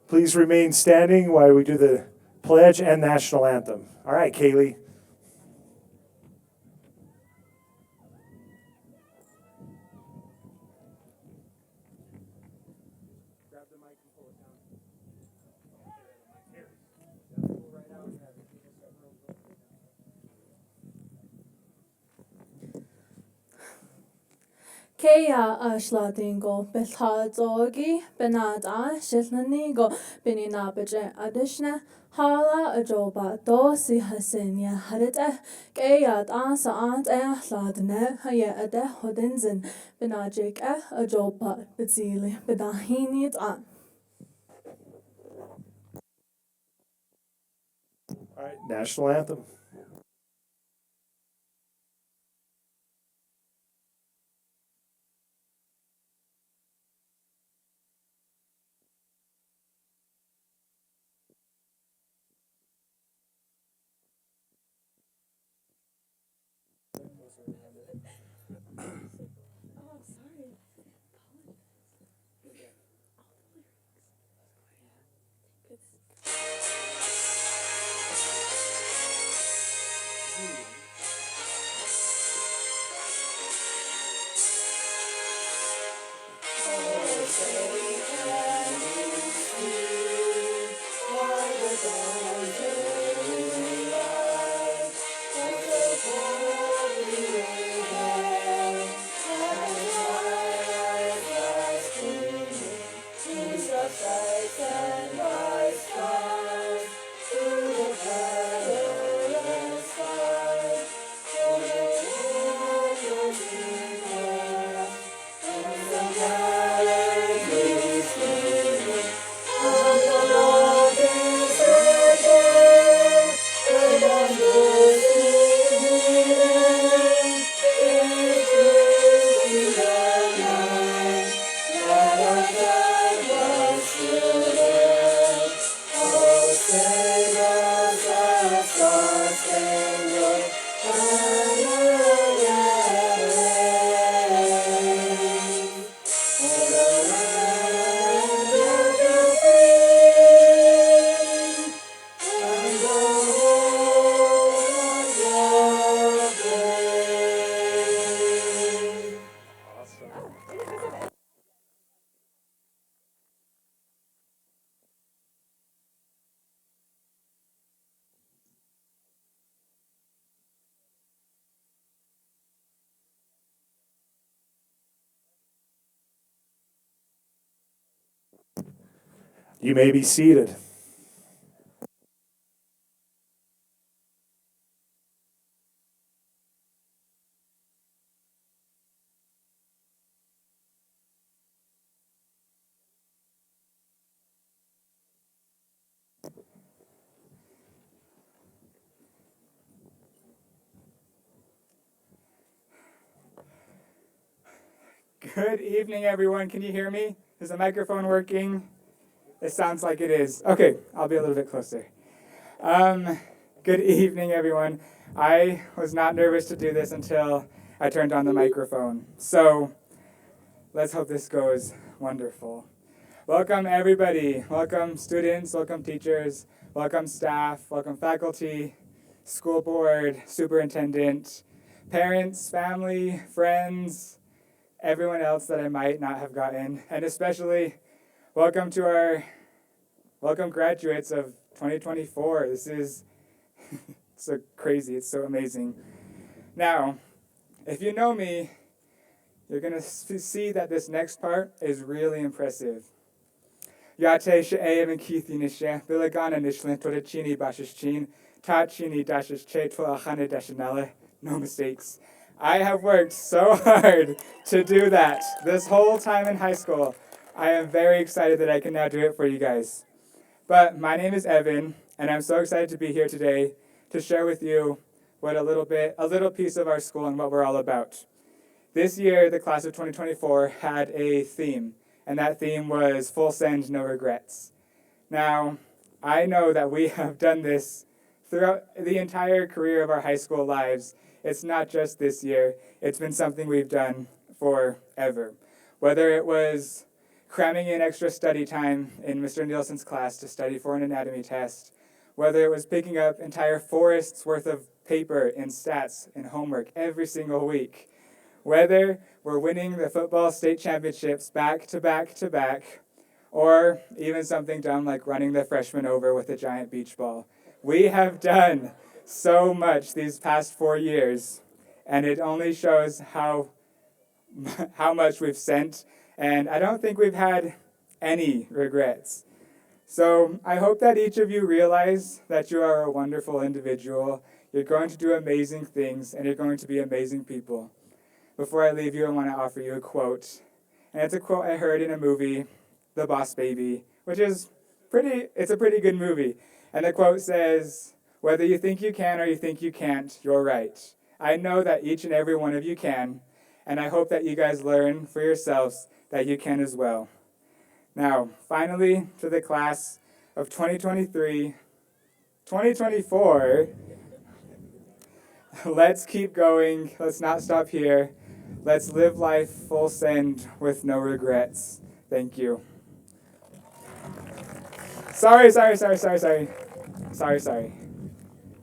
Please remain standing while we do the pledge and national anthem. All right, Kaylee. Kea ashladingo belhazogi benada shitlanigo benina beje adishna hala ajoba dosi hasinya hadita kea asa ant ahladne haya ade hodinzin benajik ajoba bezili bedahinit an. All right, national anthem. You may be seated. Good evening, everyone. Can you hear me? Is the microphone working? It sounds like it is. Okay, I'll be a little bit closer. Good evening, everyone. I was not nervous to do this until I turned on the microphone. So let's hope this goes wonderful. Welcome, everybody. Welcome, students. Welcome, teachers. Welcome, staff. Welcome, faculty, school board, superintendent, parents, family, friends, everyone else that I might not have gotten, and especially welcome graduates of 2024. This is so crazy. It's so amazing. Now, if you know me, you're going to see that this next part is really impressive. Yate she'ayim and kithi nishe, bilagana nishlin to the chini bashishchin, ta chini dashish che to achane dashinale. No mistakes. I have worked so hard to do that this whole time in high school. I am very excited that I can now do it for you guys. But my name is Evan, and I'm so excited to be here today to share with you a little piece of our school and what we're all about. This year, the class of 2024 had a theme, and that theme was Full Send, No Regrets. Now, I know that we have done this throughout the entire career of our high school lives. It's not just this year. It's been something we've done forever. Whether it was cramming in extra study time in Mr. Nielsen's class to study for an anatomy test, whether it was picking up entire forests worth of paper in stats and homework every single week, whether we're winning the football state championships back to back to back, or even something dumb like running the freshmen over with a giant beach ball. We have done so much these past 4 years, and it only shows how much we've sent, and I don't think we've had any regrets. So I hope that each of you realize that you are a wonderful individual. You're going to do amazing things, and you're going to be amazing people. Before I leave you, I want to offer you a quote. And it's a quote I heard in a movie, The Boss Baby, which is it's a pretty good movie. And the quote says, "Whether you think you can or you think you can't, you're right." I know that each and every one of you can, and I hope that you guys learn for yourselves that you can as well. Now, finally, to the class of 2023, 2024, let's keep going. Let's not stop here. Let's live life full send with no regrets. Thank you. Sorry.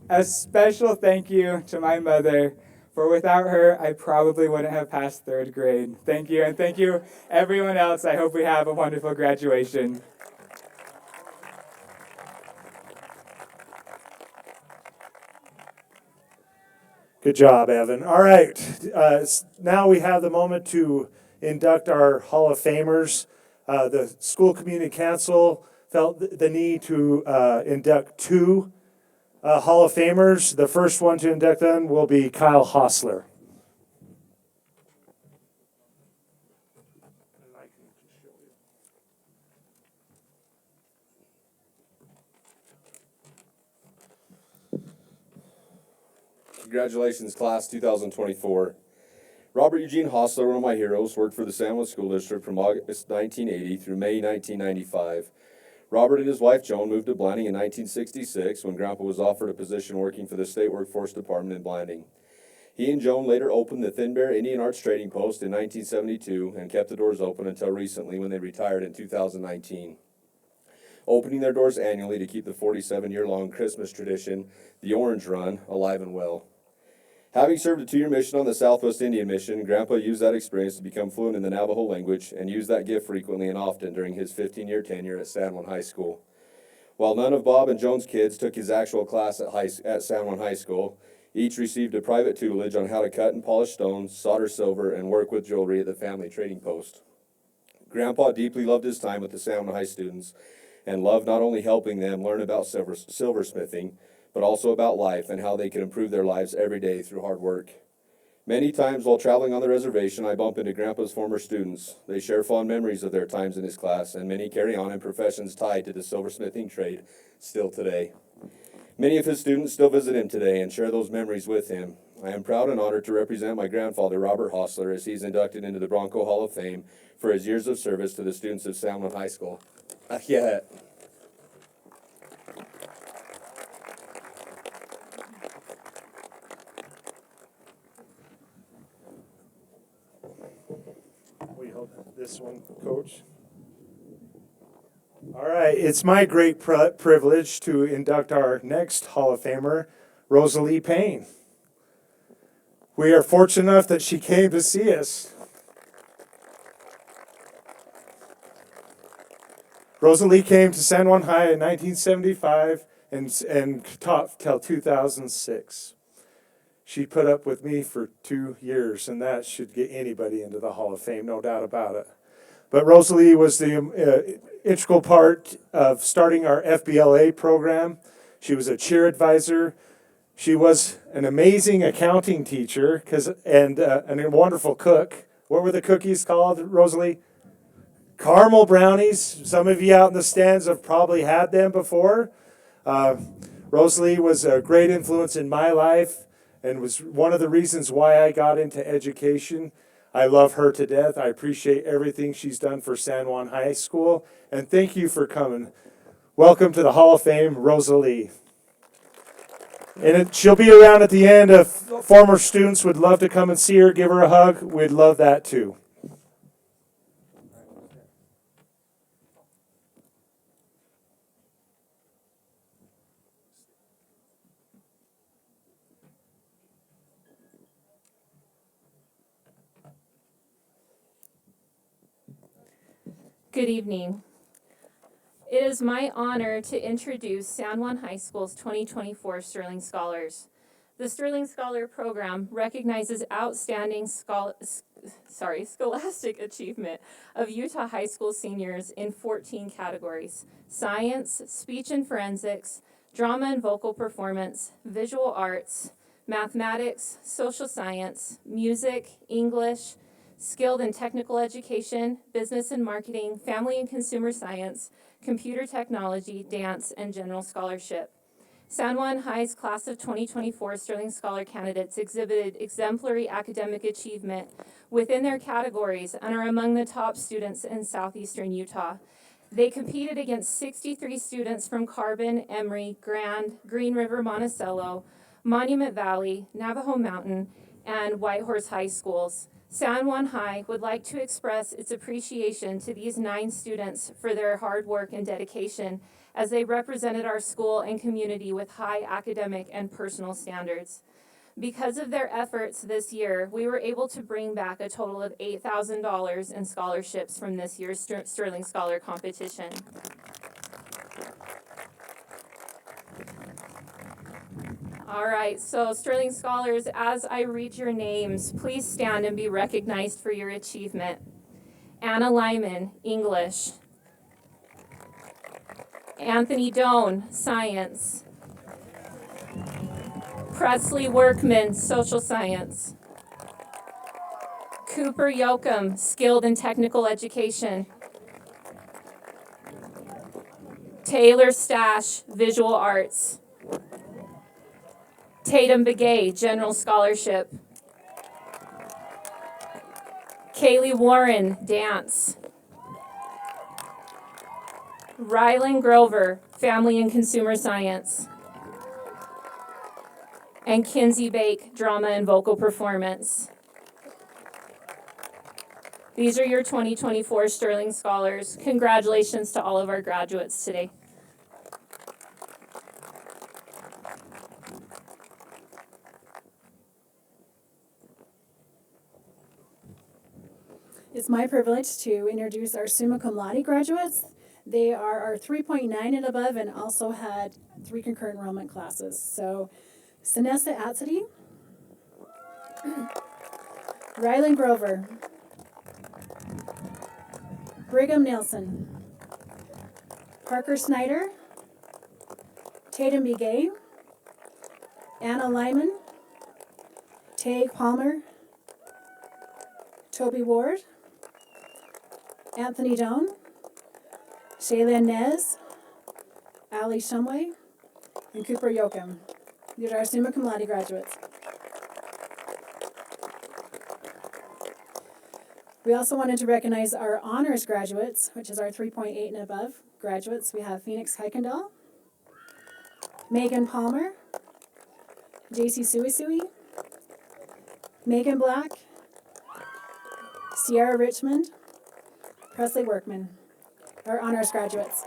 A special thank you to my mother, for without her, I probably wouldn't have passed 3rd grade. Thank you, and thank you everyone else. I hope we have a wonderful graduation. Good job, Evan. All right, now we have the moment to induct our Hall of Famers. The School Community Council felt the need to induct 2 Hall of Famers. The first one to induct them will be Kyle Hostler. Congratulations, class 2024. Robert Eugene Hostler, one of my heroes, worked for the San Juan School District from August 1980 through May 1995. Robert and his wife Joan moved to Blanding in 1966 when Grandpa was offered a position working for the State Workforce Department in Blanding. He and Joan later opened the Thin Bear Indian Arts Trading Post in 1972 and kept the doors open until recently when they retired in 2019. Opening their doors annually to keep the 47-year-long Christmas tradition, the Orange Run, alive and well. Having served a 2-year mission on the Southwest Indian Mission, Grandpa used that experience to become fluent in the Navajo language and used that gift frequently and often during his 15-year tenure at San Juan High School. While none of Bob and Joan's kids took his actual class at San Juan High School, each received a private tutelage on how to cut and polish stones, solder silver, and work with jewelry at the family trading post. Grandpa deeply loved his time with the San Juan High students and loved not only helping them learn about silversmithing, but also about life and how they can improve their lives every day through hard work. Many times while traveling on the reservation, I bump into Grandpa's former students. They share fond memories of their times in his class, and many carry on in professions tied to the silversmithing trade still today. Many of his students still visit him today and share those memories with him. I am proud and honored to represent my grandfather, Robert Hostler, as he's inducted into the Bronco Hall of Fame for his years of service to the students of San Juan High School. Yeah. We hold this one, Coach. All right, it's my great privilege to induct our next Hall of Famer, Rosalie Payne. We are fortunate enough that she came to see us. Rosalie came to San Juan High in 1975 and taught till 2006. She put up with me for 2 years, and that should get anybody into the Hall of Fame, no doubt about it. But Rosalie was the integral part of starting our FBLA program. She was a cheer advisor. She was an amazing accounting teacher and a wonderful cook. What were the cookies called, Rosalie? Caramel brownies. Some of you out in the stands have probably had them before. Rosalie was a great influence in my life and was one of the reasons why I got into education. I love her to death. I appreciate everything she's done for San Juan High School. And thank you for coming. Welcome to the Hall of Fame, Rosalie. And she'll be around at the end. If former students would love to come and see her, give her a hug, we'd love that too. Good evening. It is my honor to introduce San Juan High School's 2024 Sterling Scholars. The Sterling Scholar Program recognizes outstanding scholastic achievement of Utah High School seniors in 14 categories: science, speech and forensics, drama and vocal performance, visual arts, mathematics, social science, music, English, skilled and technical education, business and marketing, family and consumer science, computer technology, dance, and general scholarship. San Juan High's class of 2024 Sterling Scholar candidates exhibited exemplary academic achievement within their categories and are among the top students in southeastern Utah. They competed against 63 students from Carbon, Emory, Grand, Green River, Monticello, Monument Valley, Navajo Mountain, and Whitehorse High Schools. San Juan High would like to express its appreciation to these 9 students for their hard work and dedication as they represented our school and community with high academic and personal standards. Because of their efforts this year, we were able to bring back a total of $8,000 in scholarships from this year's Sterling Scholar competition. All right, so Sterling Scholars, as I read your names, please stand and be recognized for your achievement. Anna Lyman, English. Anthony Doan, Science. Presley Workman, Social Science. Cooper Yoakum, Skilled and Technical Education. Taylor Stash, Visual Arts. Tatum Begay, General Scholarship. Kaylee Warren, Dance. Rylan Grover, Family and Consumer Science. And Kinsey Bake, Drama and Vocal Performance. These are your 2024 Sterling Scholars. Congratulations to all of our graduates today. It's my privilege to introduce our summa cum laude graduates. They are our 3.9 and above and also had 3 concurrent enrollment classes. So, Sinessa Atsidi, Rylan Grover, Brigham Nelson, Parker Snyder, Tatum Begay, Anna Lyman, Taeg Palmer, Toby Ward, Anthony Doan, Shayla Nez, Ali Shumway, and Cooper Yoakum. These are our summa cum laude graduates. We also wanted to recognize our honors graduates, which is our 3.8 and above graduates. We have Phoenix Kuykendall, Megan Palmer, JC Suisui, Megan Black, Sierra Richmond, Presley Workman, our honors graduates.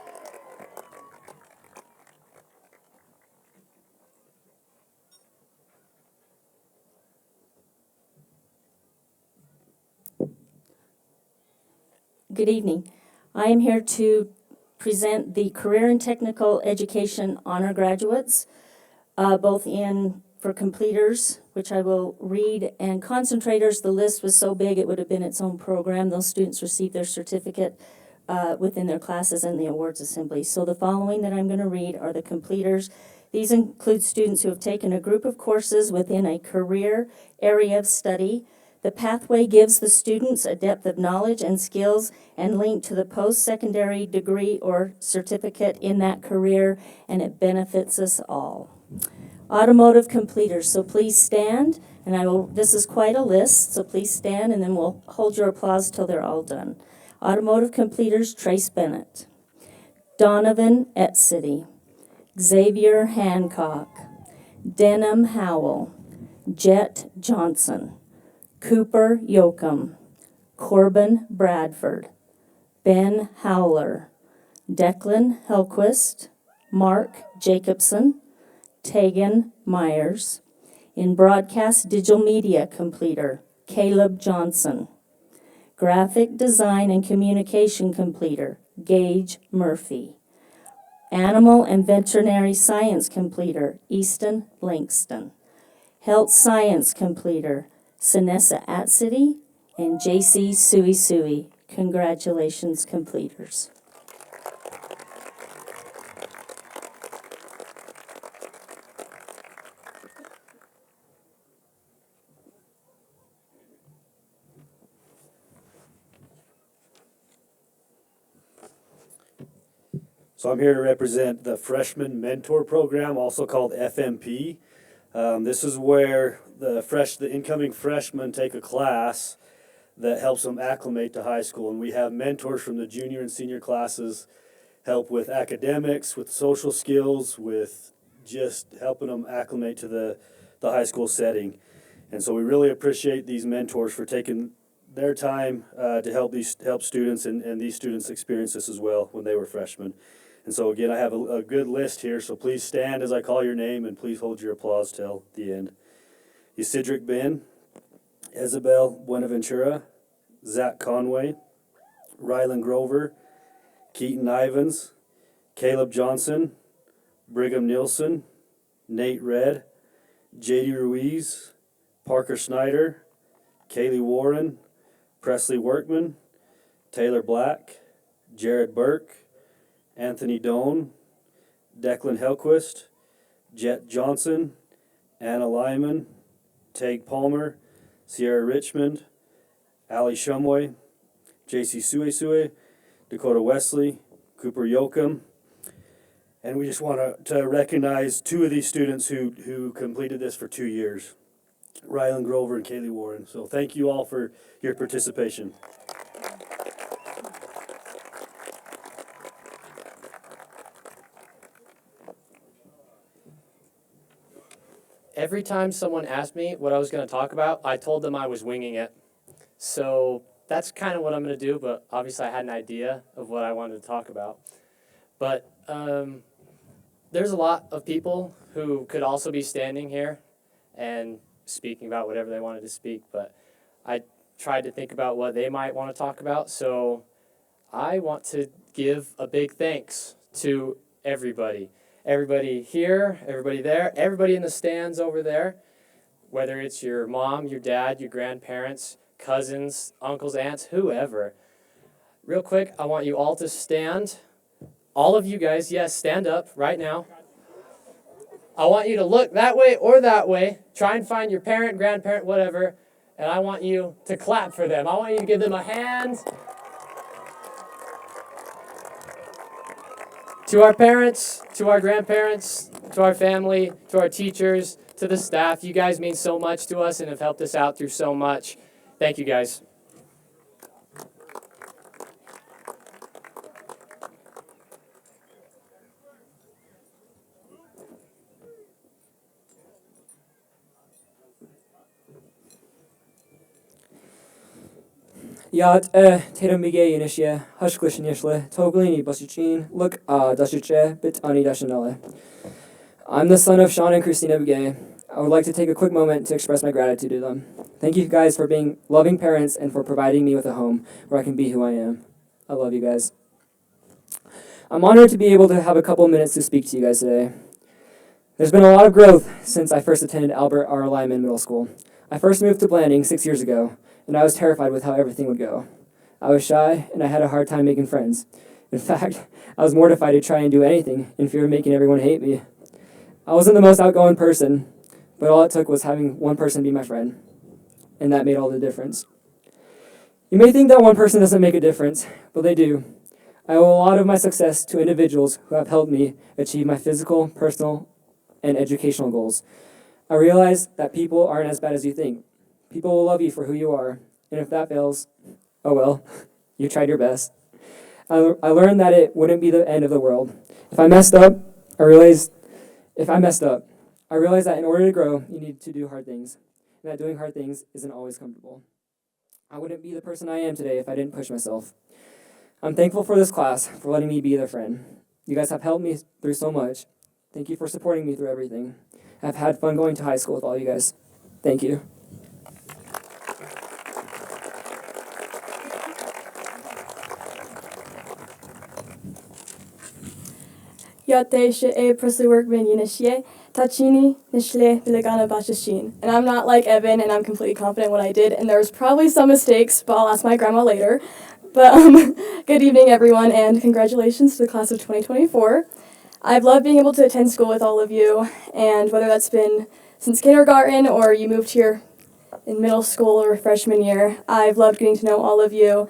Good evening. I am here to present the Career and Technical Education Honor Graduates, both for completers, which I will read, and concentrators. The list was so big it would have been its own program. Those students received their certificate within their classes and the awards assembly. So the following that I'm going to read are the completers. These include students who have taken a group of courses within a career area of study. The pathway gives the students a depth of knowledge and skills and link to the post-secondary degree or certificate in that career, and it benefits us all. Automotive completers, so please stand, and this is quite a list, so please stand, and then we'll hold your applause till they're all done. Automotive completers, Trace Bennett, Donovan Etzity, Xavier Hancock, Denham Howell, Jet Johnson, Cooper Yoakum, Corbin Bradford, Ben Howler, Declan Helquist, Mark Jacobson, Tegan Myers. In broadcast digital media completer, Caleb Johnson, Graphic Design and Communication completer, Gage Murphy. Animal and Veterinary Science completer, Easton Langston. Health Science completer, Sinessa Atsidi and JC Suisui. Congratulations, completers. So I'm here to represent the Freshman Mentor Program, also called FMP. This is where the incoming freshmen take a class that helps them acclimate to high school. And we have mentors from the junior and senior classes help with academics, with social skills, with just helping them acclimate to the high school setting. And so we really appreciate these mentors for taking their time to help students, and these students experience this as well when they were freshmen. And so again, I have a good list here, so please stand as I call your name, and please hold your applause till the end. Isidric Ben, Isabel Buenaventura, Zach Conway, Rylan Grover, Keaton Ivans, Caleb Johnson, Brigham Nielsen, Nate Red, JD Ruiz, Parker Snyder, Kaylee Warren, Presley Workman, Taylor Black, Jared Burke, Anthony Doan, Declan Helquist, Jet Johnson, Anna Lyman, Tage Palmer, Sierra Richmond, Allie Shumway, JC Suesue, Dakota Wesley, Cooper Yoakum. And we just want to recognize two of these students who completed this for 2 years, Rylan Grover and Kaylee Warren. So thank you all for your participation. Every time someone asked me what I was going to talk about, I told them I was winging it. So that's kind of what I'm going to do, but obviously I had an idea of what I wanted to talk about. But there's a lot of people who could also be standing here and speaking about whatever they wanted to speak, but I tried to think about what they might want to talk about. So I want to give a big thanks to everybody. Everybody here, everybody there, everybody in the stands over there, whether it's your mom, your dad, your grandparents, cousins, uncles, aunts, whoever. Real quick, I want you all to stand. All of you guys, yes, stand up right now. I want you to look that way or that way. Try and find your parent, grandparent, whatever, and I want you to clap for them. I want you to give them a hand. To our parents, to our grandparents, to our family, to our teachers, to the staff, you guys mean so much to us and have helped us out through so much. Thank you, guys. Yat Tatum Mige Inishia, Hushklish Nishle, Toglini Basuchin, Look Dashuche, Bit Ani Dashanele. I'm the son of Sean and Christina Begay. I would like to take a quick moment to express my gratitude to them. Thank you guys for being loving parents and for providing me with a home where I can be who I am. I love you guys. I'm honored to be able to have a couple minutes to speak to you guys today. There's been a lot of growth since I first attended Albert R. Lyman Middle School. I first moved to Blanding 6 years ago, and I was terrified with how everything would go. I was shy, and I had a hard time making friends. In fact, I was mortified to try and do anything in fear of making everyone hate me. I wasn't the most outgoing person, but all it took was having one person be my friend, and that made all the difference. You may think that one person doesn't make a difference, but they do. I owe a lot of my success to individuals who have helped me achieve my physical, personal, and educational goals. I realize that people aren't as bad as you think. People will love you for who you are, and if that fails, oh well, you tried your best. I learned that it wouldn't be the end of the world. If I messed up, I realized that in order to grow, you need to do hard things, and that doing hard things isn't always comfortable. I wouldn't be the person I am today if I didn't push myself. I'm thankful for this class, for letting me be their friend. You guys have helped me through so much. Thank you for supporting me through everything. I've had fun going to high school with all you guys. Thank you. Yate she e prasuwork ben yinishye, tachini nishle biligana bashashin. And I'm not like Evan, and I'm completely confident in what I did, and there's probably some mistakes, but I'll ask my grandma later. But good evening, everyone, and congratulations to the class of 2024. I've loved being able to attend school with all of you, and whether that's been since kindergarten or you moved here in middle school or freshman year, I've loved getting to know all of you.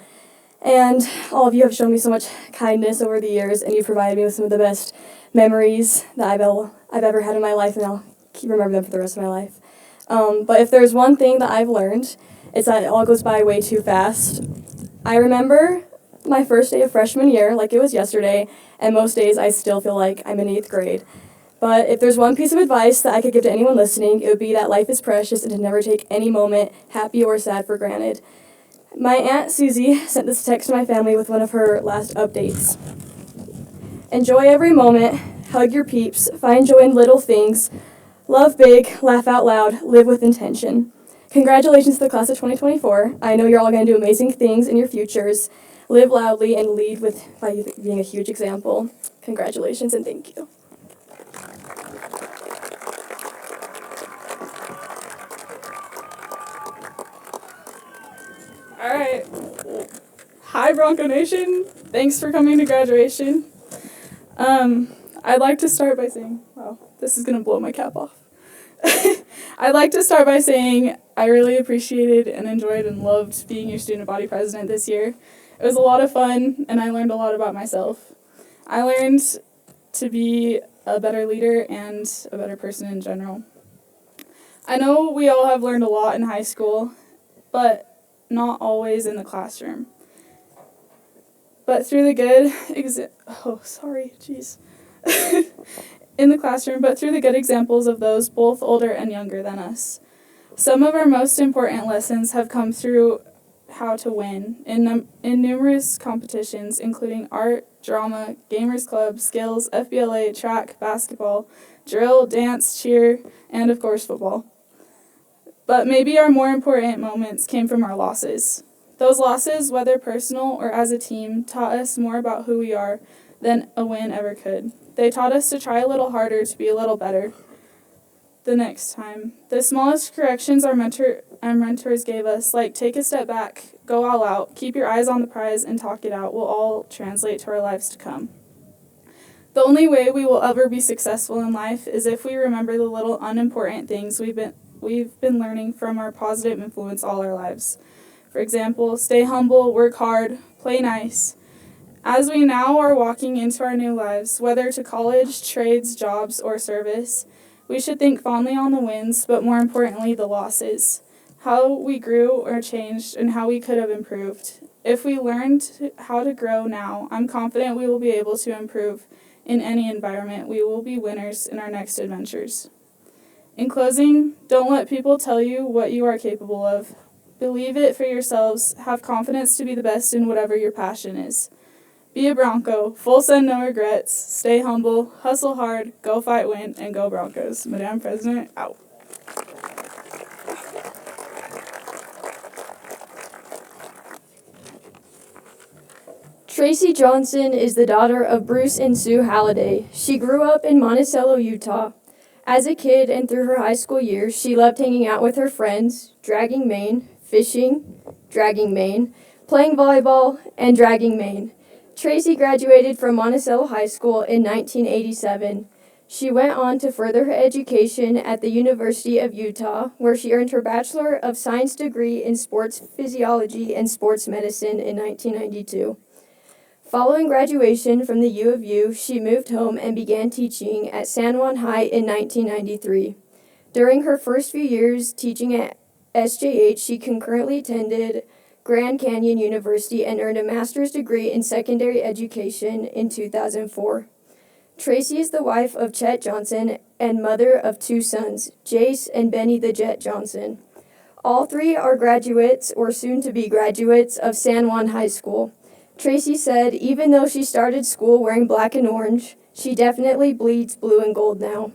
And all of you have shown me so much kindness over the years, and you've provided me with some of the best memories that I've ever had in my life, and I'll remember them for the rest of my life. But if there's one thing that I've learned, it's that it all goes by way too fast. I remember my first day of freshman year like it was yesterday, and most days I still feel like I'm in 8th grade. But if there's one piece of advice that I could give to anyone listening, it would be that life is precious and to never take any moment, happy or sad, for granted. My Aunt Susie sent this text to my family with one of her last updates. Enjoy every moment, hug your peeps, find joy in little things, love big, laugh out loud, live with intention. Congratulations to the class of 2024. I know you're all going to do amazing things in your futures. Live loudly and lead by being a huge example. Congratulations and thank you. All right. Hi, Bronco Nation. Thanks for coming to graduation. I'd like to start by saying, wow, this is going to blow my cap off. I'd like to start by saying I really appreciated and enjoyed and loved being your student body president this year. It was a lot of fun, and I learned a lot about myself. I learned to be a better leader and a better person in general. I know we all have learned a lot in high school, but not always in the classroom. But through the good in the classroom, but through the good examples of those both older and younger than us. Some of our most important lessons have come through how to win in numerous competitions, including art, drama, gamers club, skills, FBLA, track, basketball, drill, dance, cheer, and of course football. But maybe our more important moments came from our losses. Those losses, whether personal or as a team, taught us more about who we are than a win ever could. They taught us to try a little harder, to be a little better the next time. The smallest corrections our mentors gave us, like take a step back, go all out, keep your eyes on the prize, and talk it out, will all translate to our lives to come. The only way we will ever be successful in life is if we remember the little unimportant things we've been learning from our positive influence all our lives. For example, stay humble, work hard, play nice. As we now are walking into our new lives, whether to college, trades, jobs, or service, we should think fondly on the wins, but more importantly, the losses, how we grew or changed, and how we could have improved. If we learned how to grow now, I'm confident we will be able to improve in any environment. We will be winners in our next adventures. In closing, don't let people tell you what you are capable of. Believe it for yourselves. Have confidence to be the best in whatever your passion is. Be a Bronco. Full send, no regrets. Stay humble. Hustle hard. Go fight, win, and go Broncos. Madam President, out. Tracy Johnson is the daughter of Bruce and Sue Halliday. She grew up in Monticello, Utah. As a kid and through her high school years, she loved hanging out with her friends, dragging Maine, fishing, dragging Maine, playing volleyball, and dragging Maine. Tracy graduated from Monticello High School in 1987. She went on to further her education at the University of Utah, where she earned her Bachelor of Science degree in Sports Physiology and Sports Medicine in 1992. Following graduation from the U of U, she moved home and began teaching at San Juan High in 1993. During her first few years teaching at SJH, she concurrently attended Grand Canyon University and earned a master's degree in secondary education in 2004. Tracy is the wife of Chet Johnson and mother of 2 sons, Jace and Benny the Jet Johnson. All 3 are graduates or soon-to-be graduates of San Juan High School. Tracy said even though she started school wearing black and orange, she definitely bleeds blue and gold now.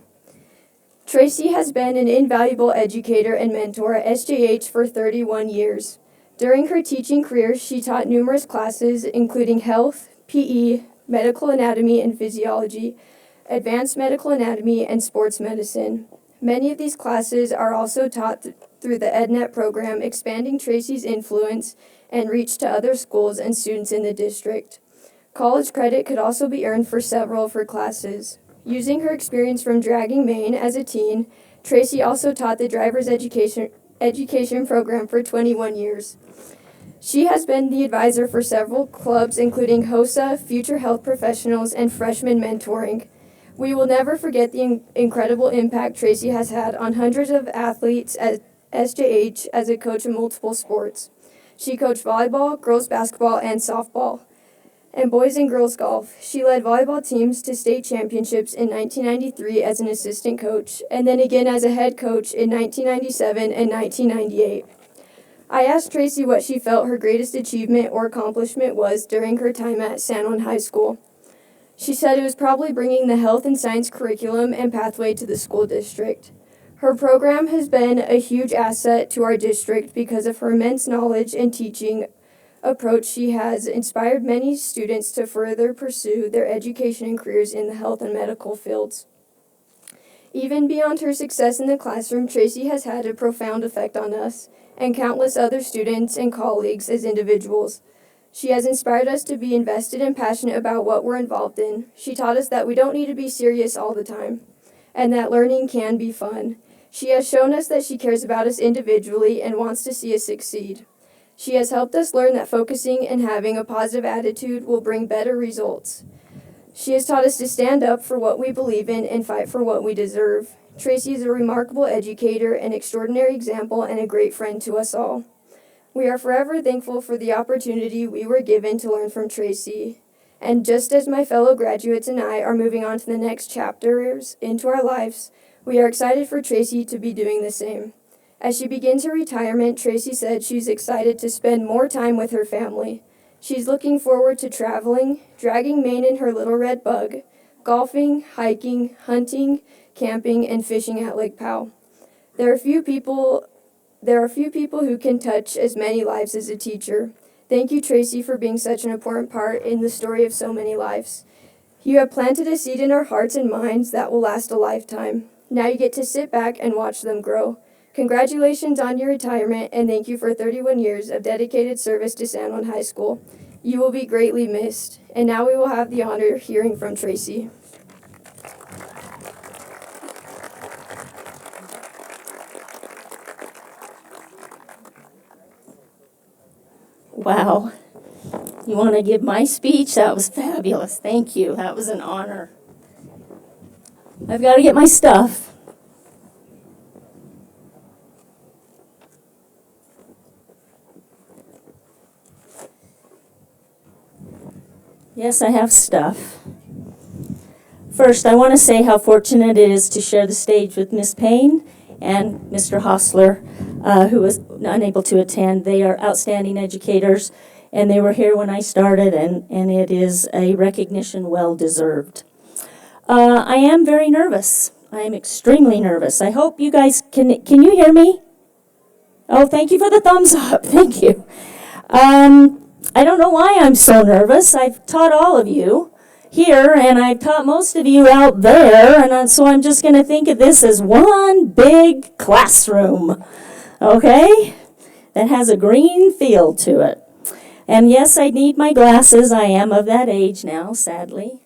Tracy has been an invaluable educator and mentor at SJH for 31 years. During her teaching career, she taught numerous classes, including health, PE, medical anatomy and physiology, advanced medical anatomy, and sports medicine. Many of these classes are also taught through the EdNet program, expanding Tracy's influence and reach to other schools and students in the district. College credit could also be earned for several of her classes. Using her experience from dragging Maine as a teen, Tracy also taught the driver's education program for 21 years. She has been the advisor for several clubs, including HOSA, Future Health Professionals, and Freshman Mentoring. We will never forget the incredible impact Tracy has had on hundreds of athletes at SJH as a coach in multiple sports. She coached volleyball, girls basketball, and softball, and boys and girls golf. She led volleyball teams to state championships in 1993 as an assistant coach, and then again as a head coach in 1997 and 1998. I asked Tracy what she felt her greatest achievement or accomplishment was during her time at San Juan High School. She said it was probably bringing the health and science curriculum and pathway to the school district. Her program has been a huge asset to our district because of her immense knowledge and teaching approach. She has inspired many students to further pursue their education and careers in the health and medical fields. Even beyond her success in the classroom, Tracy has had a profound effect on us and countless other students and colleagues as individuals. She has inspired us to be invested and passionate about what we're involved in. She taught us that we don't need to be serious all the time, and that learning can be fun. She has shown us that she cares about us individually and wants to see us succeed. She has helped us learn that focusing and having a positive attitude will bring better results. She has taught us to stand up for what we believe in and fight for what we deserve. Tracy is a remarkable educator, an extraordinary example, and a great friend to us all. We are forever thankful for the opportunity we were given to learn from Tracy. And just as my fellow graduates and I are moving on to the next chapters into our lives, we are excited for Tracy to be doing the same. As she begins her retirement, Tracy said she's excited to spend more time with her family. She's looking forward to traveling, dragging Maine in her little red bug, golfing, hiking, hunting, camping, and fishing at Lake Powell. There are few people who can touch as many lives as a teacher. Thank you, Tracy, for being such an important part in the story of so many lives. You have planted a seed in our hearts and minds that will last a lifetime. Now you get to sit back and watch them grow. Congratulations on your retirement, and thank you for 31 years of dedicated service to San Juan High School. You will be greatly missed. And now we will have the honor of hearing from Tracy. Wow. You want to give my speech? That was fabulous. Thank you. That was an honor. I've got to get my stuff. Yes, I have stuff. First, I want to say how fortunate it is to share the stage with Miss Payne and Mr. Hostler, who was unable to attend. They are outstanding educators, and they were here when I started, and it is a recognition well-deserved. I am very nervous. I am extremely nervous. I hope you guys can you hear me? Oh, thank you for the thumbs up. Thank you. I don't know why I'm so nervous. I've taught all of you here, and I've taught most of you out there, and so I'm just going to think of this as one big classroom, okay, that has a green field to it. And yes, I need my glasses. I am of that age now, sadly.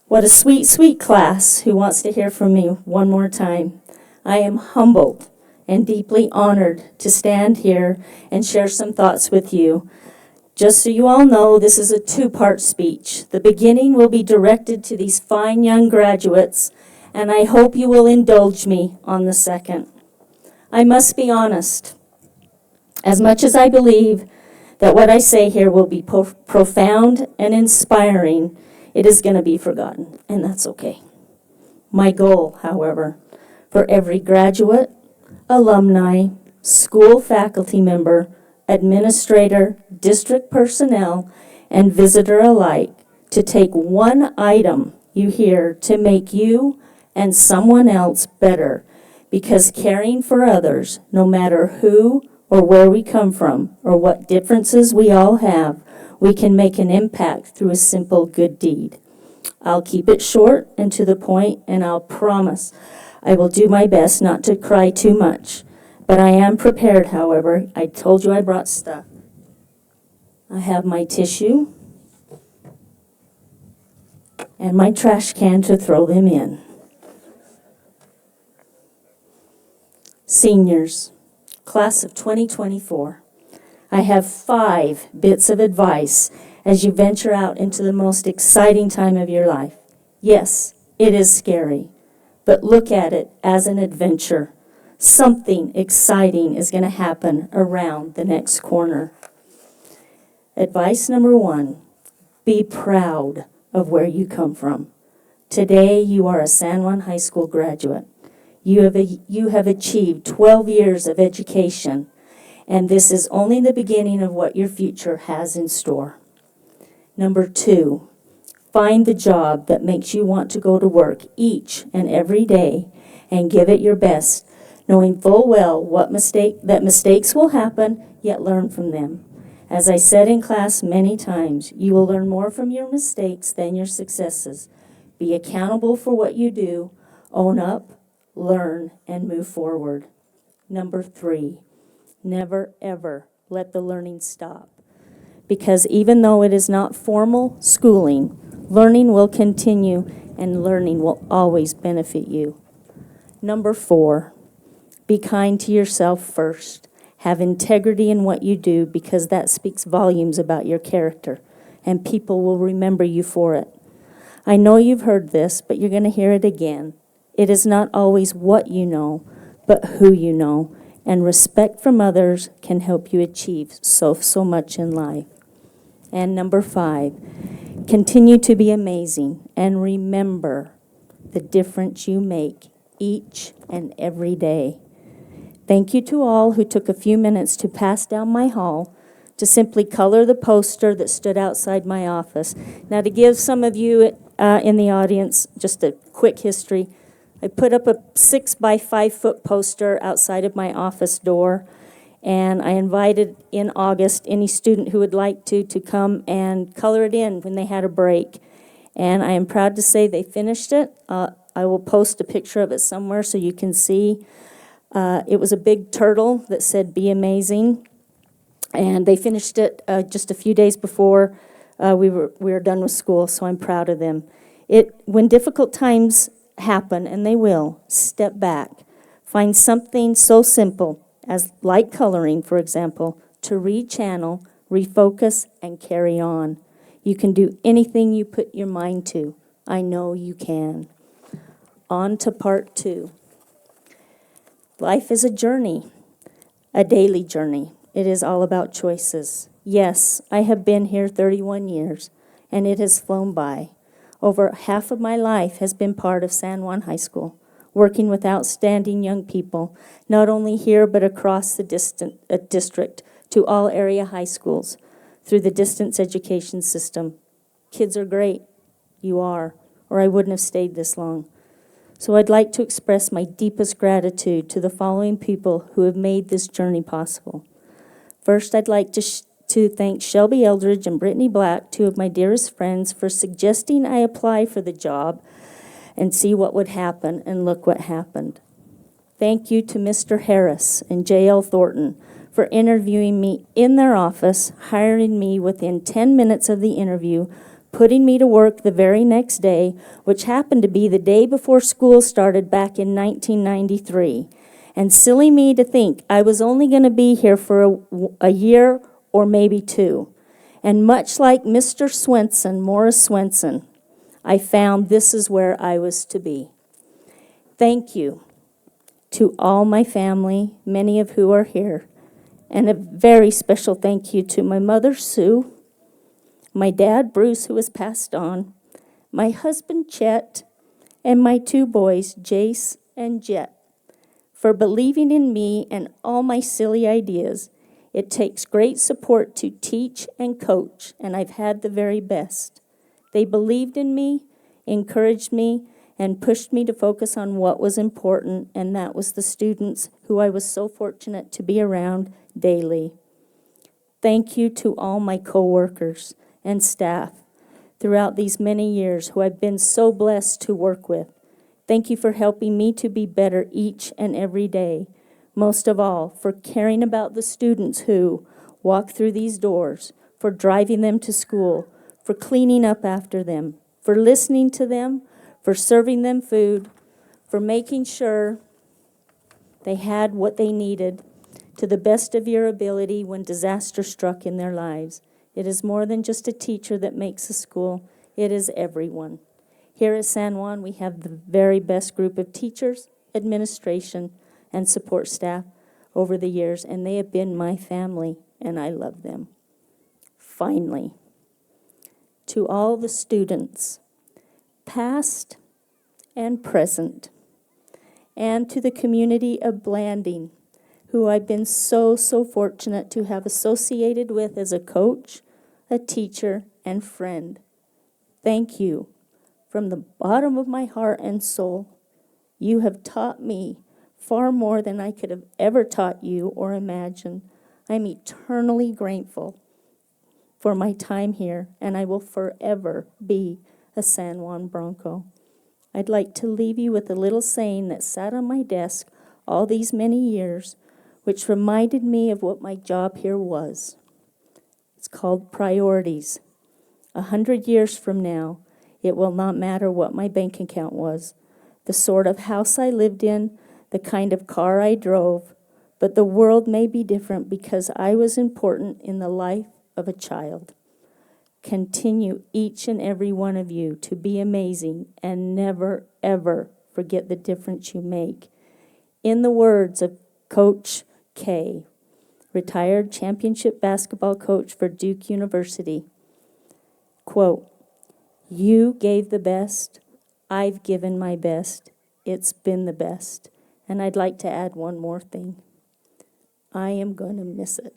What a sweet, sweet class who wants to hear from me one more time. I am humbled and deeply honored to stand here and share some thoughts with you. Just so you all know, this is a two-part speech. The beginning will be directed to these fine young graduates, and I hope you will indulge me on the second. I must be honest. As much as I believe that what I say here will be profound and inspiring, it is going to be forgotten, and that's okay. My goal, however, for every graduate, alumni, school faculty member, administrator, district personnel, and visitor alike to take one item you hear to make you and someone else better, because caring for others, no matter who or where we come from or what differences we all have, we can make an impact through a simple good deed. I'll keep it short and to the point, and I'll promise I will do my best not to cry too much. But I am prepared, however. I told you I brought stuff. I have my tissue and my trash can to throw them in. Seniors, class of 2024, I have 5 bits of advice as you venture out into the most exciting time of your life. Yes, it is scary, but look at it as an adventure. Something exciting is going to happen around the next corner. Advice number 1, be proud of where you come from. Today, you are a San Juan High School graduate. You have achieved 12 years of education, and this is only the beginning of what your future has in store. Number 2, find the job that makes you want to go to work each and every day and give it your best, knowing full well that mistakes will happen, yet learn from them. As I said in class many times, you will learn more from your mistakes than your successes. Be accountable for what you do, own up, learn, and move forward. Number 3, never ever let the learning stop. Because even though it is not formal schooling, learning will continue and learning will always benefit you. Number 4, be kind to yourself first. Have integrity in what you do because that speaks volumes about your character, and people will remember you for it. I know you've heard this, but you're going to hear it again. It is not always what you know, but who you know, and respect from others can help you achieve so much in life. And number 5, continue to be amazing, and remember the difference you make each and every day. Thank you to all who took a few minutes to pass down my hall to simply color the poster that stood outside my office. Now, to give some of you in the audience just a quick history, I put up a 6 by 5 foot poster outside of my office door, and I invited in August any student who would like to come and color it in when they had a break. And I am proud to say they finished it. I will post a picture of it somewhere so you can see. It was a big turtle that said, "Be amazing." And they finished it just a few days before we were done with school, so I'm proud of them. When difficult times happen, and they will, step back. Find something so simple as like coloring, for example, to rechannel, refocus, and carry on. You can do anything you put your mind to. I know you can. On to part 2. Life is a journey, a daily journey. It is all about choices. Yes, I have been here 31 years, and it has flown by. Over half of my life has been part of San Juan High School, working with outstanding young people, not only here but across the district to all area high schools through the distance education system. Kids are great. You are, or I wouldn't have stayed this long. So I'd like to express my deepest gratitude to the following people who have made this journey possible. First, I'd like to thank Shelby Eldridge and Brittany Black, 2 of my dearest friends, for suggesting I apply for the job and see what would happen, and look what happened. Thank you to Mr. Harris and J.L. Thornton for interviewing me in their office, hiring me within 10 minutes of the interview, putting me to work the very next day, which happened to be the day before school started back in 1993. And silly me to think I was only going to be here for a year or maybe 2. And much like Mr. Swenson, Morris Swenson, I found this is where I was to be. Thank you to all my family, many of who are here, and a very special thank you to my mother, Sue, my dad, Bruce, who has passed on, my husband, Chet, and my 2 boys, Jace and Jet, for believing in me and all my silly ideas. It takes great support to teach and coach, and I've had the very best. They believed in me, encouraged me, and pushed me to focus on what was important, and that was the students who I was so fortunate to be around daily. Thank you to all my coworkers and staff throughout these many years who I've been so blessed to work with. Thank you for helping me to be better each and every day. Most of all, for caring about the students who walk through these doors, for driving them to school, for cleaning up after them, for listening to them, for serving them food, for making sure they had what they needed to the best of your ability when disaster struck in their lives. It is more than just a teacher that makes a school. It is everyone. Here at San Juan, we have the very best group of teachers, administration, and support staff over the years, and they have been my family, and I love them. Finally, to all the students, past and present, and to the community of Blanding, who I've been so fortunate to have associated with as a coach, a teacher, and friend. Thank you from the bottom of my heart and soul. You have taught me far more than I could have ever taught you or imagined. I'm eternally grateful for my time here, and I will forever be a San Juan Bronco. I'd like to leave you with a little saying that sat on my desk all these many years, which reminded me of what my job here was. It's called priorities. 100 years from now, it will not matter what my bank account was, the sort of house I lived in, the kind of car I drove, but the world may be different because I was important in the life of a child. Continue, each and every one of you, to be amazing and never, ever forget the difference you make. In the words of Coach K, retired championship basketball coach for Duke University, quote, "You gave the best, I've given my best, it's been the best." And I'd like to add one more thing. I am going to miss it.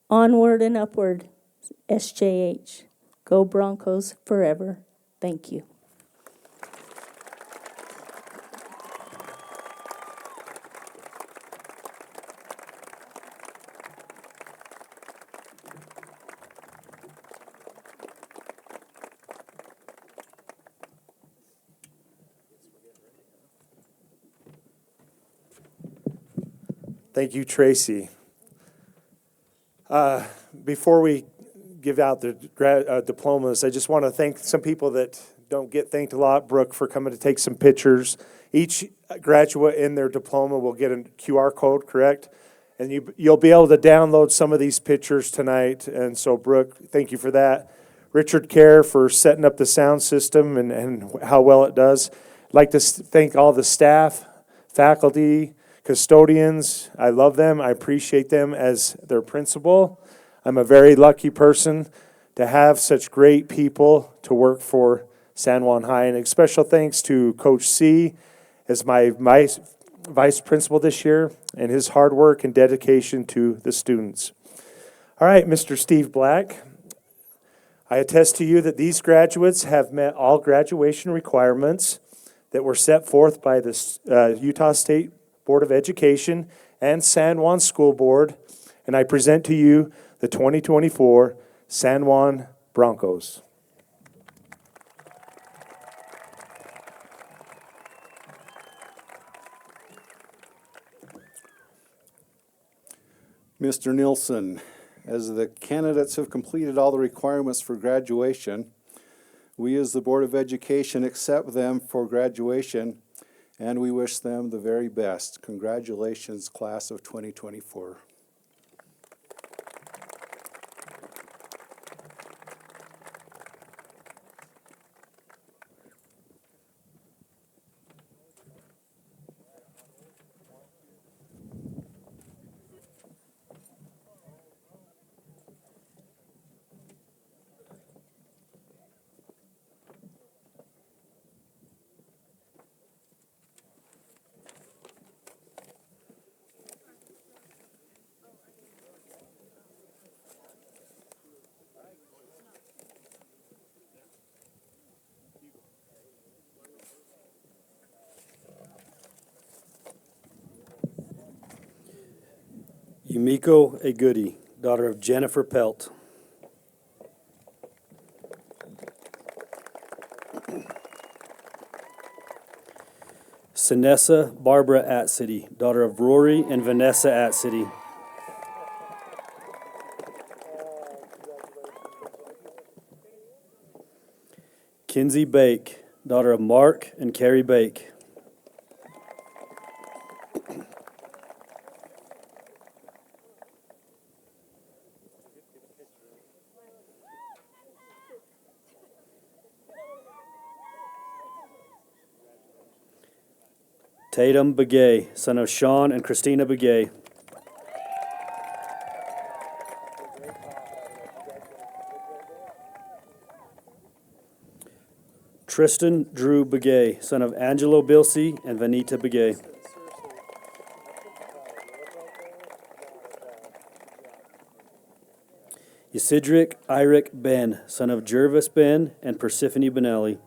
Onward and upward, SJH. Go Broncos forever. Thank you. Thank you, Tracy. Before we give out the diplomas, I just want to thank some people that don't get thanked a lot. Brooke for coming to take some pictures. Each graduate in their diploma will get a QR code, correct? And you'll be able to download some of these pictures tonight. And so, Brooke, thank you for that. Richard Kerr for setting up the sound system and how well it does. I'd like to thank all the staff, faculty, custodians. I love them. I appreciate them as their principal. I'm a very lucky person to have such great people to work for San Juan High. And a special thanks to Coach C as my vice principal this year and his hard work and dedication to the students. All right, Mr. Steve Black, I attest to you that these graduates have met all graduation requirements that were set forth by the Utah State Board of Education and San Juan School Board, and I present to you the 2024 San Juan Broncos. Mr. Nilsson, as the candidates have completed all the requirements for graduation, we as the Board of Education accept them for graduation, and we wish them the very best. Congratulations, class of 2024. Yumiko Agudi, daughter of Jennifer Pelt. Sinessa Barbara Atcity, daughter of Rory and Vanessa Atcity. Kinsey Bake, daughter of Mark and Carrie Bake. Tatum Begay, son of Sean and Christina Begay. Tristan Drew Begay, son of Angelo Bilsey and Vanita Begay. Isidric Iric Ben, son of Jervis Ben and Persephone Benelli.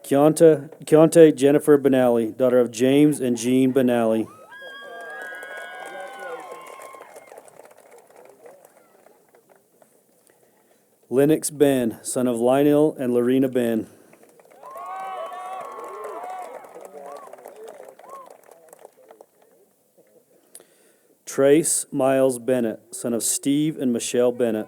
Keontae Jennifer Benally, daughter of James and Jean Benally. Lennox Ben, son of Lionel and Lorena Ben. Trace Miles Bennett, son of Steve and Michelle Bennett.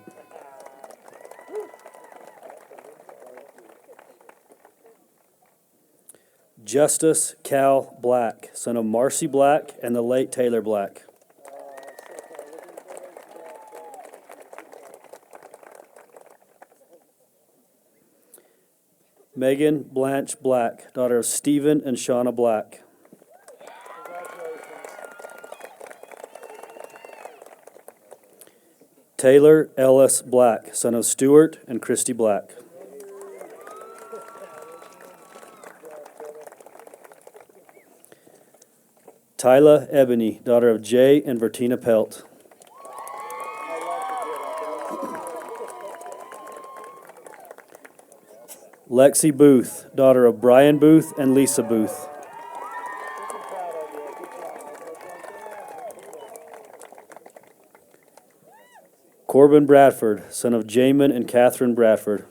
Justice Cal Black, son of Marcy Black and the late Taylor Black. Megan Blanche Black, daughter of Stephen and Shauna Black. Taylor Ellis Black, son of Stuart and Christy Black. Tyla Ebony, daughter of Jay and Bertina Pelt. Lexi Booth, daughter of Brian Booth and Lisa Booth. Corbin Bradford, son of Jamin and Catherine Bradford.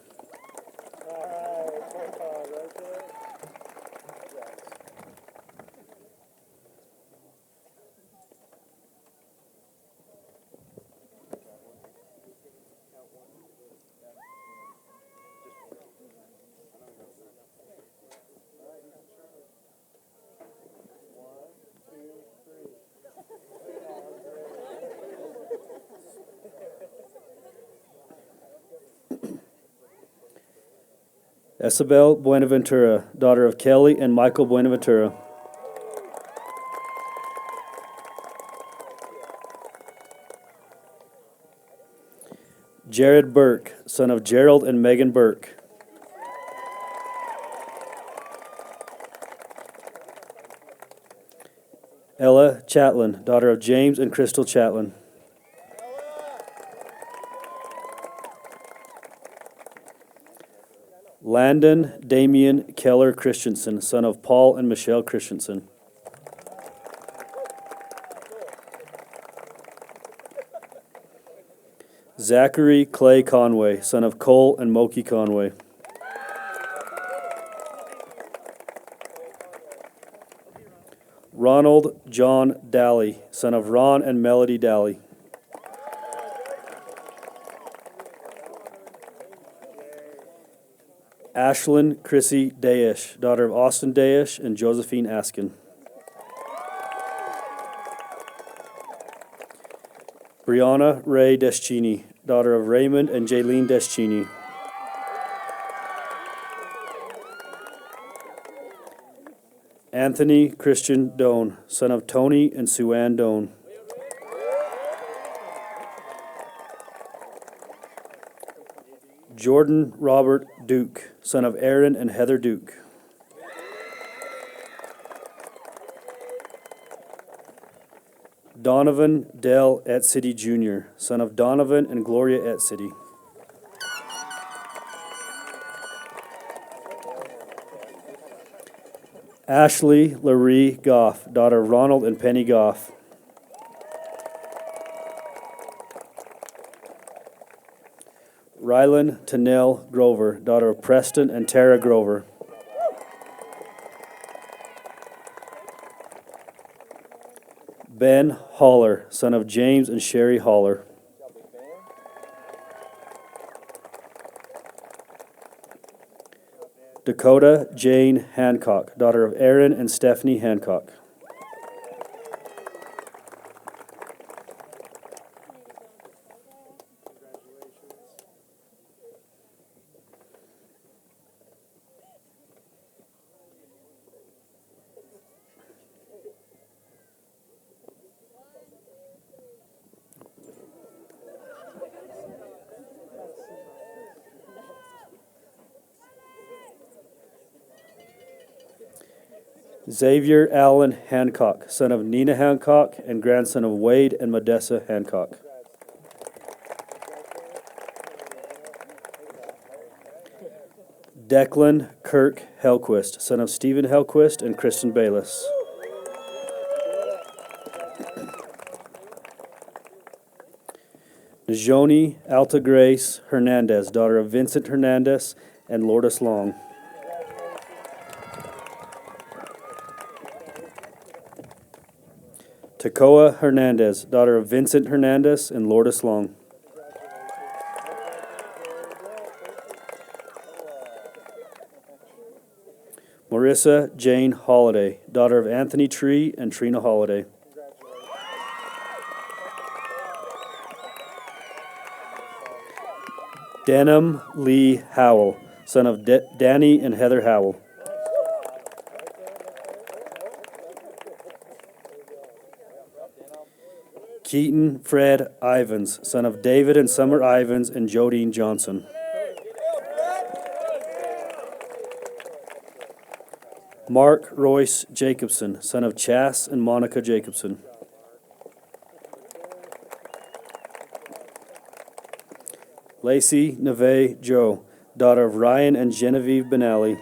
Isabel Buenaventura, daughter of Kelly and Michael Buenaventura. Jared Burke, son of Gerald and Megan Burke. Ella Chatlin, daughter of James and Crystal Chatlin. Landon Damian Keller Christensen, son of Paul and Michelle Christensen. Zachary Clay Conway, son of Cole and Moki Conway. Ronald John Daly, son of Ron and Melody Daly. Ashlyn Chrissy Daesh, daughter of Austin Daesh and Josephine Askin. Brianna Ray Deschini, daughter of Raymond and Jaylene Deschini. Anthony Christian Doan, son of Tony and Sue-Ann Doan. Jordan Robert Duke, son of Aaron and Heather Duke. Donovan Dell Etcity Jr., son of Donovan and Gloria Etcity. Ashley Laree Goff, daughter of Ronald and Penny Goff. Rylan Tennell Grover, daughter of Preston and Tara Grover. Ben Haller, son of James and Sherry Haller. Dakota Jane Hancock, daughter of Aaron and Stephanie Hancock. Xavier Allen Hancock, son of Nina Hancock and grandson of Wade and Modessa Hancock. Declan Kirk Helquist, son of Stephen Helquist and Kristen Bayless. Najoni Alta Grace Hernandez, daughter of Vincent Hernandez and Lourdes Long. Takoa Hernandez, daughter of Vincent Hernandez and Lourdes Long. Marissa Jane Holiday, daughter of Anthony Tree and Trina Holiday. Denham Lee Howell, son of Danny and Heather Howell. Keaton Fred Ivans, son of David and Summer Ivans and Jodine Johnson. Mark Royce Jacobson, son of Chas and Monica Jacobson. Lacey Neve Joe, daughter of Ryan and Genevieve Benally.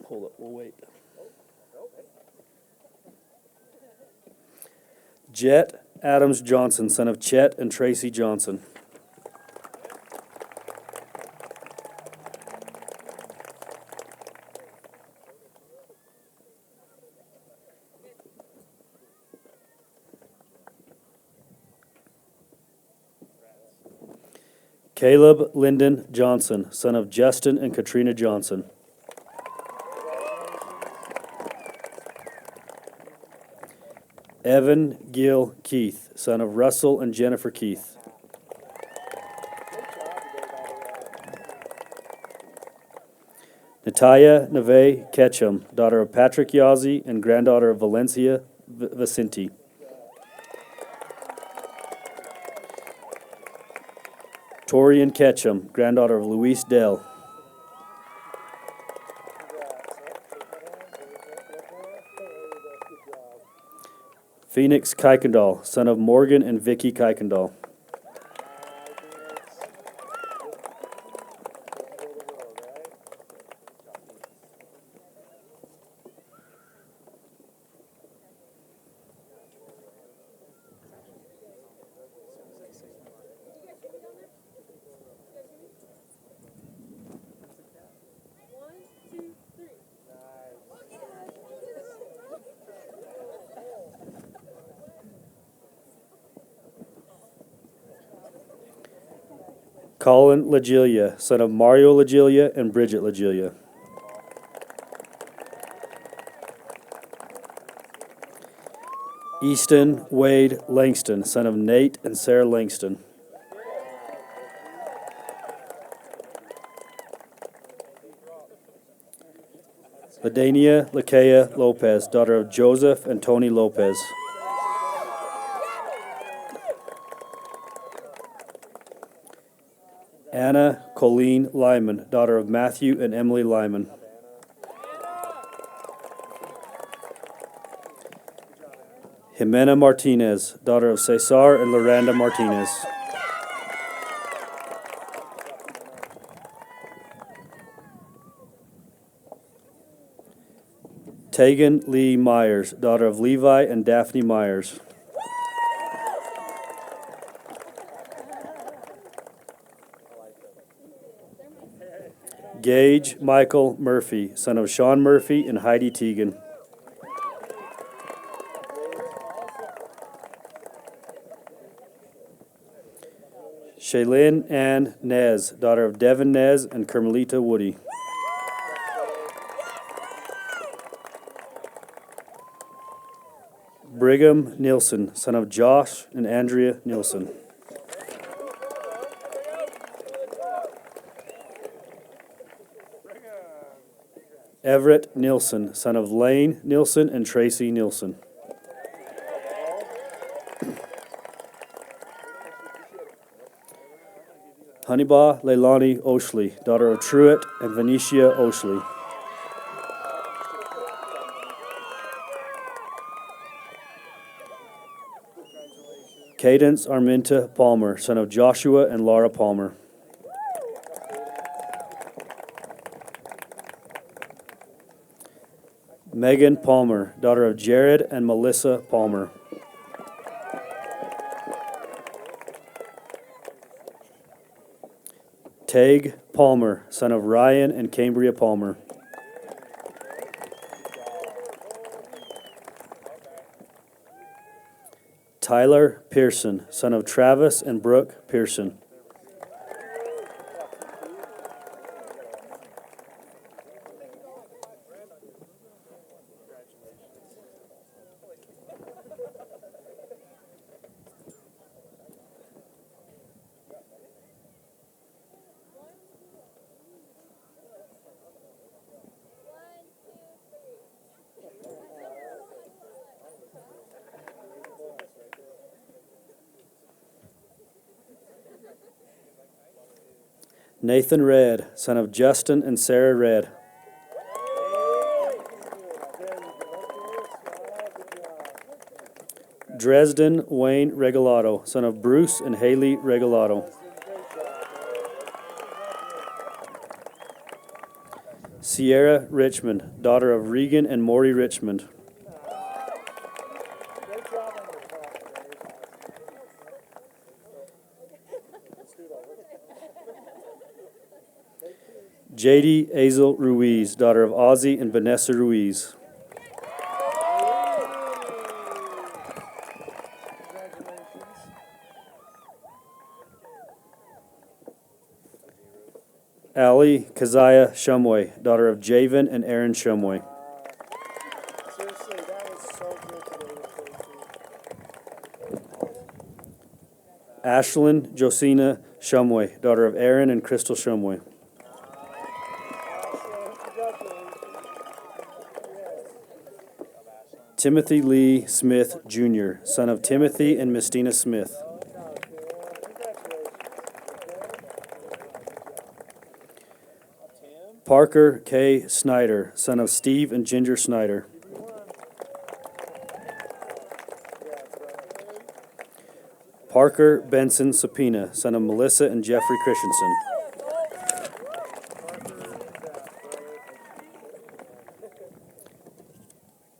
Hold up, we'll wait. Jet Adams Johnson, son of Chet and Tracy Johnson. Caleb Lyndon Johnson, son of Justin and Katrina Johnson. Evan Gill Keith, son of Russell and Jennifer Keith. Natalia Neve Ketchum, daughter of Patrick Yazzie and granddaughter of Valencia Vicente. Torian Ketchum, granddaughter of Luis Dell. Phoenix Kuykendall, son of Morgan and Vicky Kuykendall. Colin LaGilia, son of Mario LaGilia and Bridget LaGilia. Easton Wade Langston, son of Nate and Sarah Langston. Ladania Lakea Lopez, daughter of Joseph and Tony Lopez. Anna Colleen Lyman, daughter of Matthew and Emily Lyman. Jimena Martinez, daughter of Cesar and Loranda Martinez. Tegan Lee Myers, daughter of Levi and Daphne Myers. Gage Michael Murphy, son of Sean Murphy and Heidi Teagan. Shaylin Ann Nez, daughter of Devin Nez and Carmelita Woody. Brigham Nielsen, son of Josh and Andrea Nielsen. Everett Nielsen, son of Lane Nielsen and Tracy Nielsen. Honeybah Leilani Oshley, daughter of Truett and Venetia Oshley. Cadence Arminta Palmer, son of Joshua and Laura Palmer. Megan Palmer, daughter of Jared and Melissa Palmer. Tag Palmer, son of Ryan and Cambria Palmer. Tyler Pearson, son of Travis and Brooke Pearson. Nathan Red, son of Justin and Sarah Red. Dresden Wayne Regalado, son of Bruce and Haley Regalado. Sierra Richmond, daughter of Regan and Maury Richmond. J.D. Azel Ruiz, daughter of Ozzie and Vanessa Ruiz. Allie Keziah Shumway, daughter of Javen and Aaron Shumway. Ashlyn Josina Shumway, daughter of Aaron and Crystal Shumway. Timothy Lee Smith, Jr., son of Timothy and Mistina Smith. Parker K. Snyder, son of Steve and Ginger Snyder. Parker Benson Subpoena, son of Melissa and Jeffrey Christensen.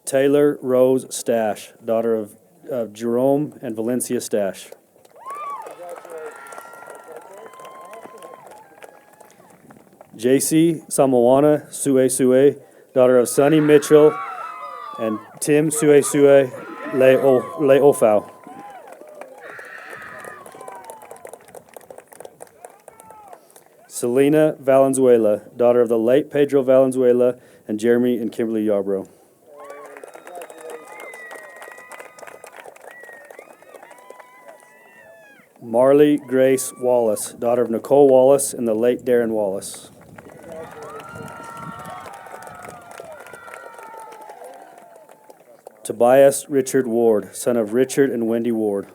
Taylor Rose Stash, daughter of Jerome and Valencia Stash. JC Samoana Sue, daughter of Sonny Mitchell and Tim Sue Leofau. Selena Valenzuela, daughter of the late Pedro Valenzuela and Jeremy and Kimberly Yarbrough. Marley Grace Wallace, daughter of Nicole Wallace and the late Darren Wallace. Tobias Richard Ward, son of Richard and Wendy Ward.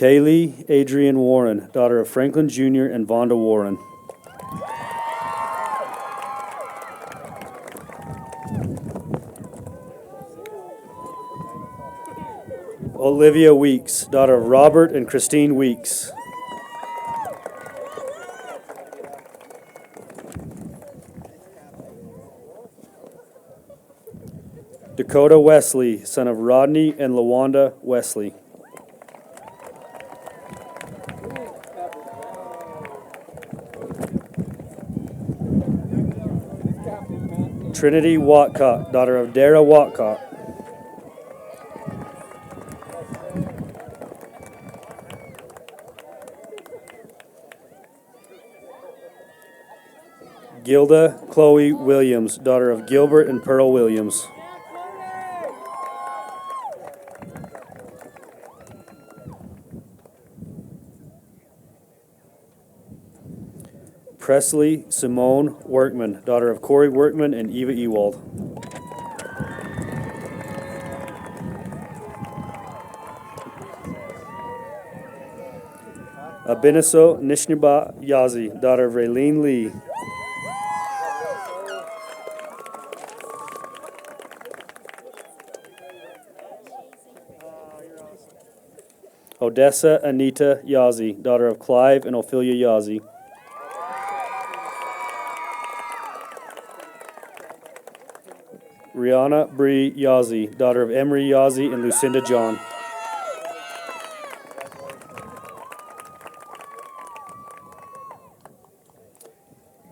Kaylee Adrian Warren, daughter of Franklin Jr. and Vonda Warren. Olivia Weeks, daughter of Robert and Christine Weeks. Dakota Wesley, son of Rodney and LaWanda Wesley. Trinity Watcott, daughter of Dara Watcott. Gilda Chloe Williams, daughter of Gilbert and Pearl Williams. Presley Simone Workman, daughter of Corey Workman and Eva Ewald. Abiniso Nishniba Yazi, daughter of Raylene Lee. Odessa Anita Yazi, daughter of Clive and Ophelia Yazi. Rihanna Bree Yazi, daughter of Emery Yazi and Lucinda John.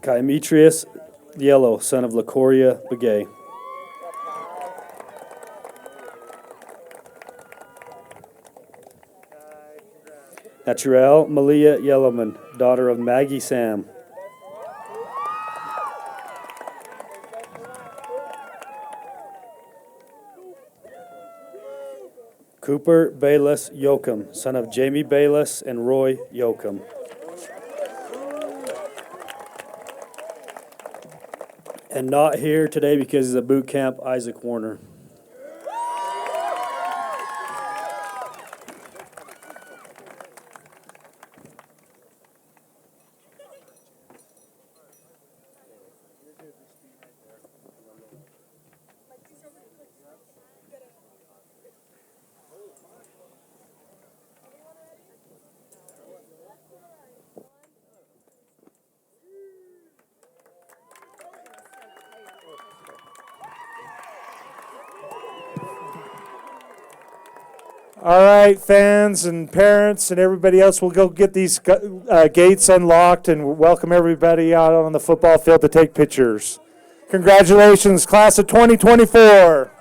Kaimetrius Yellow, son of Lacoria Begay. Naturel Malia Yellowman, daughter of Maggie Sam. Cooper Bayless Yoakum, son of Jamie Bayless and Roy Yoakum. And not here today because he's at boot camp, Isaac Warner. All right, fans and parents and everybody else, we'll go get these gates unlocked and welcome everybody out on the football field to take pictures. Congratulations, class of 2024.